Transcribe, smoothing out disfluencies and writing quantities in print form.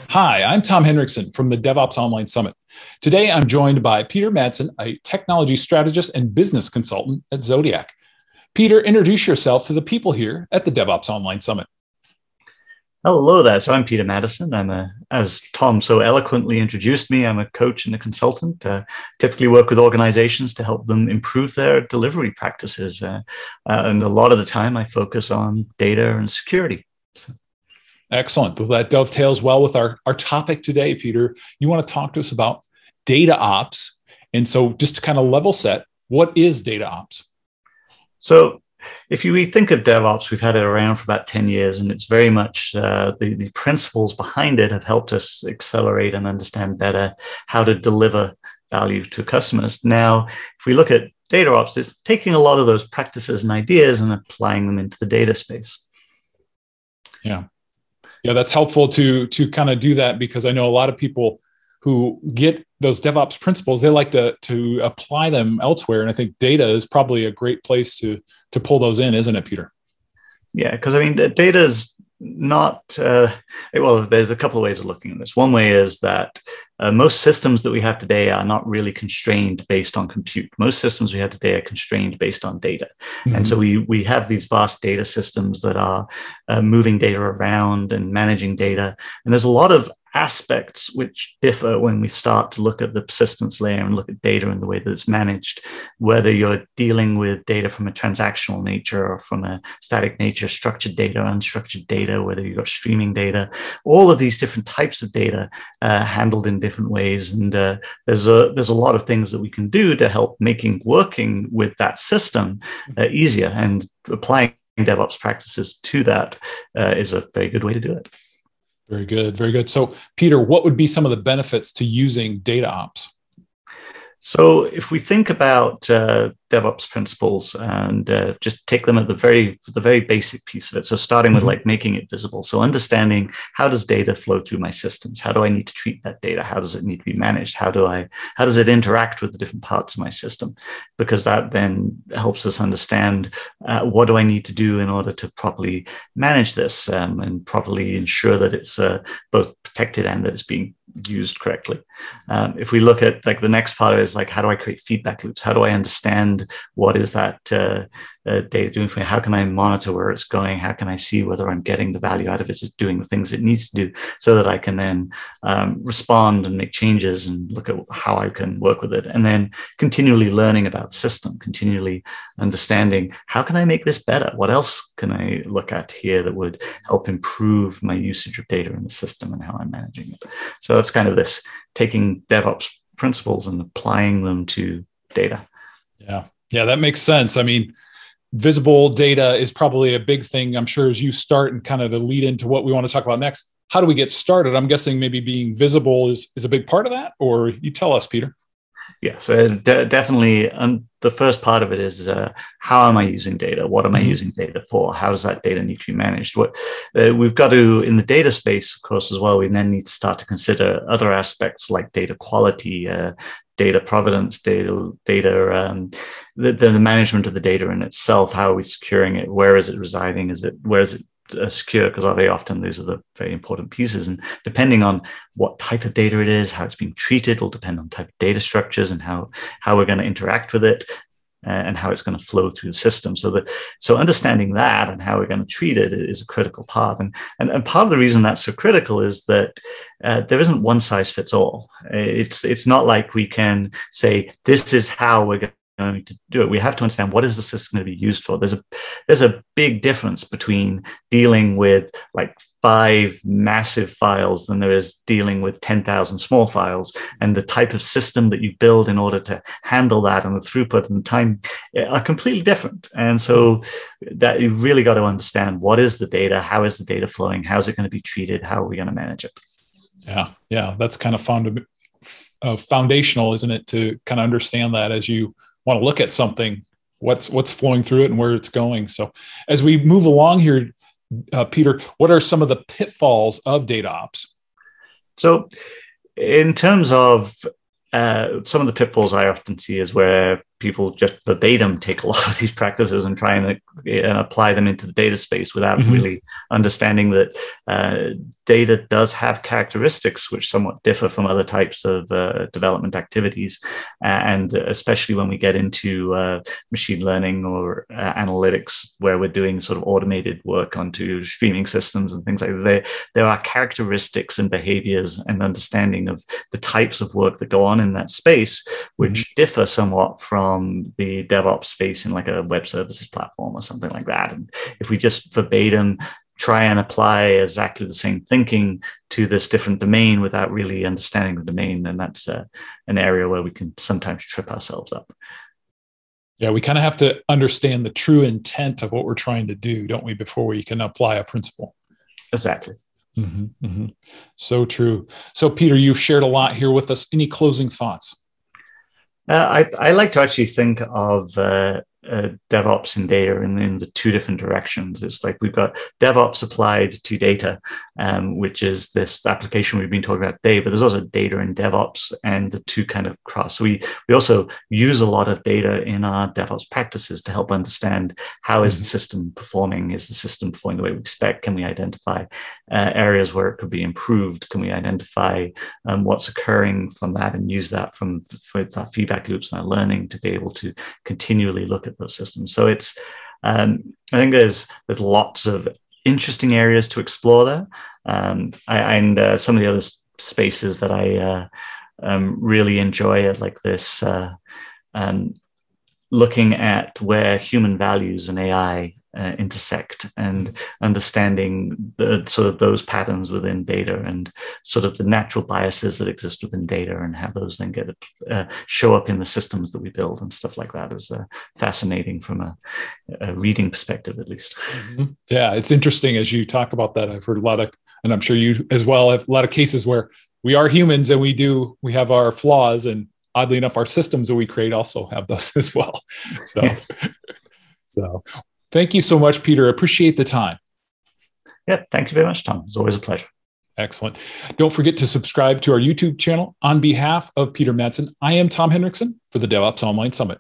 Hi, I'm Tom Henriksen from the DevOps Online Summit. Today, I'm joined by Peter Maddison, a technology strategist and business consultant at Zodiac. Peter, introduce yourself to the people here at the DevOps Online Summit. Hello there. So I'm Peter Maddison. As Tom so eloquently introduced me, I'm a coach and a consultant. Typically work with organizations to help them improve their delivery practices. And a lot of the time I focus on data and security. So. Excellent. Well, that dovetails well with our topic today, Peter. You want to talk to us about data ops. And so just to kind of level set, what is data ops? So if we think of DevOps, we've had it around for about 10 years, and it's very much the principles behind it have helped us accelerate and understand better how to deliver value to customers. Now, if we look at DataOps, it's taking a lot of those practices and ideas and applying them into the data space. Yeah, that's helpful to kind of do that, because I know a lot of people who get those DevOps principles, they like to apply them elsewhere. And I think data is probably a great place to pull those in, isn't it, Peter? Yeah, because I mean, data is not, well, there's a couple of ways of looking at this. One way is that most systems that we have today are not really constrained based on compute. Most systems we have today are constrained based on data. Mm-hmm. And so we have these vast data systems that are moving data around and managing data. And there's a lot of aspects which differ when we start to look at the persistence layer and look at data and the way that it's managed, whether you're dealing with data from a transactional nature or from a static nature, structured data, unstructured data, whether you've got streaming data, all of these different types of data handled in different ways. And there's a lot of things that we can do to help working with that system easier, and applying DevOps practices to that is a very good way to do it. Very good. Very good. So, Peter, what would be some of the benefits to using data ops? So if we think about DevOps principles and just take them at the very basic piece of it. So starting with like making it visible. So understanding, how does data flow through my systems? How do I need to treat that data? How does it need to be managed? How does it interact with the different parts of my system? Because that then helps us understand what do I need to do in order to properly manage this and properly ensure that it's both protected and that it's being used correctly. If we look at like the next part is like, how do I create feedback loops? How do I understand what is that data doing for me? How can I monitor where it's going? How can I see whether I'm getting the value out of it? Is it doing the things it needs to do, so that I can then respond and make changes and look at how I can work with it? And then continually learning about the system, continually understanding, how can I make this better? What else can I look at here that would help improve my usage of data in the system and how I'm managing it? So it's kind of this taking DevOps principles and applying them to data. Yeah, that makes sense. I mean, visible data is probably a big thing, I'm sure, as you start and kind of to lead into what we want to talk about next. How do we get started? I'm guessing maybe being visible is a big part of that, or you tell us, Peter. Yeah, so definitely the first part of it is how am I using data? What am I using data for? How does that data need to be managed? What we've got to, in the data space, of course, as well, we then need to start to consider other aspects like data quality, data provenance, the management of the data in itself. How are we securing it? Where is it residing? Where is it secure? Because very often those are the very important pieces, and depending on what type of data it is, how it's being treated, will depend on type of data structures and how we're going to interact with it and how it's going to flow through the system. So understanding that and how we're going to treat it is a critical part. And part of the reason that's so critical is that there isn't one size fits all. It's not like we can say, this is how we're going to do it. We have to understand, what is the system going to be used for? There's a big difference between dealing with like 5 massive files than there is dealing with 10,000 small files, and the type of system that you build in order to handle that and the throughput and the time are completely different. And so that you've really got to understand, what is the data? How is the data flowing? How is it going to be treated? How are we going to manage it? Yeah, that's kind of foundational, isn't it, to kind of understand that as you want to look at something, what's flowing through it and where it's going. So as we move along here, Peter, what are some of the pitfalls of data ops? So in terms of some of the pitfalls I often see is where people just verbatim take a lot of these practices and try and apply them into the data space without really understanding that data does have characteristics which somewhat differ from other types of development activities. And especially when we get into machine learning or analytics, where we're doing sort of automated work onto streaming systems and things like that, there are characteristics and behaviors and understanding of the types of work that go on in that space, which differ somewhat from the DevOps space in like a web services platform or something like that. And if we just verbatim try and apply exactly the same thinking to this different domain without really understanding the domain, then that's an area where we can sometimes trip ourselves up. Yeah, we kind of have to understand the true intent of what we're trying to do, don't we, before we can apply a principle. Exactly. So true. So, Peter, you've shared a lot here with us. Any closing thoughts? I like to actually think of DevOps and data in the two different directions. It's like we've got DevOps applied to data, which is this application we've been talking about today, but there's also data in DevOps, and the two kind of cross. So we also use a lot of data in our DevOps practices to help understand how is the system performing? Is the system performing the way we expect? Can we identify areas where it could be improved? Can we identify what's occurring from that and use that for our feedback loops and our learning to be able to continually look at those systems? So it's I think there's lots of interesting areas to explore there, and some of the other spaces that I really enjoy are like this looking at where human values and AI intersect, and understanding the sort of those patterns within data and sort of the natural biases that exist within data and how those then get show up in the systems that we build and stuff like that is fascinating from a reading perspective, at least. Yeah, it's interesting as you talk about that. I've heard a lot of, and I'm sure you as well, have a lot of cases where we are humans and we have our flaws, and oddly enough, our systems that we create also have those as well. So, so thank you so much, Peter. I appreciate the time. Yeah, thank you very much, Tom. It's always a pleasure. Excellent. Don't forget to subscribe to our YouTube channel. On behalf of Peter Maddison, I am Tom Henriksen for the DevOps Online Summit.